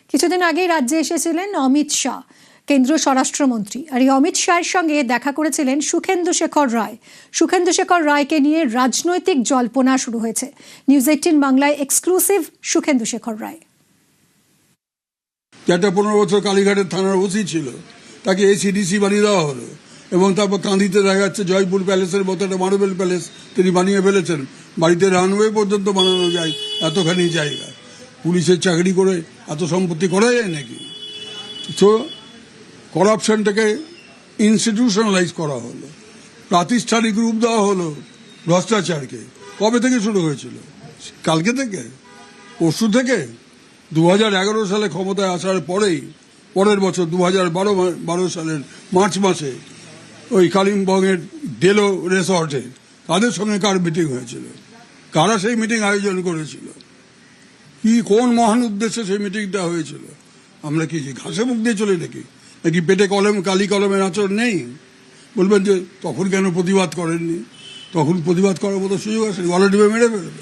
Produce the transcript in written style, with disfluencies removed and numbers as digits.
কিছুদিন আগেই রাজ্যে এসেছিলেন অমিত শাহ, কেন্দ্রীয় স্বরাষ্ট্রমন্ত্রী। আর এই অমিত শাহের সঙ্গে দেখা করেছিলেন সুখেন্দু শেখর রায়। সুখেন্দু শেখর রায়কে নিয়ে রাজনৈতিক জল্পনা শুরু হয়েছে। নিউজ 18 বাংলায় এক্সক্লুসিভ সুখেন্দু শেখর রায়। যেটা 15 বছর কালীঘাটের থানার ওসি ছিল, তাকে এসিডিসি বানিয়ে দেওয়া হলো এবং তারপর কাঁদিতে দেখা যাচ্ছে জয়পুর প্যালেসের মতো একটা মার্বেল প্যালেস তিনি বানিয়ে ফেলেছেন। বাড়িতে রানওয়ে পর্যন্ত বানানো যায় এতখানি জায়গা। পুলিশের চাকরি করে এত সম্পত্তি করা যায় নাকি? তো করাপশনটাকে ইনস্টিটিউশনালাইজ করা হলো, প্রাতিষ্ঠানিক রূপ দেওয়া হলো ভ্রষ্টাচারকে। কবে থেকে শুরু হয়েছিল? কালকে থেকে? পরশু থেকে? 2011 সালে ক্ষমতায় আসার পরেই পরের বছর 2012 সালের মার্চ মাসে ওই কালিম্পংয়ের ডেলো রিসর্টে তাদের সঙ্গে কার মিটিং হয়েছিল? কারা সেই মিটিং আয়োজন করেছিল? কি কোন মহান উদ্দেশ্যে সেই মিটিংটা হয়েছিল? আমরা কি ঘাসে মুখ দিয়ে চলে নাকি পেটে কালি কলমের আঁচড় নেই? বলবেন যে তখন কেন প্রতিবাদ করেননি? তখন প্রতিবাদ করার মতো সুযোগ আছে, গলা টিপে মেরে ফেলবে।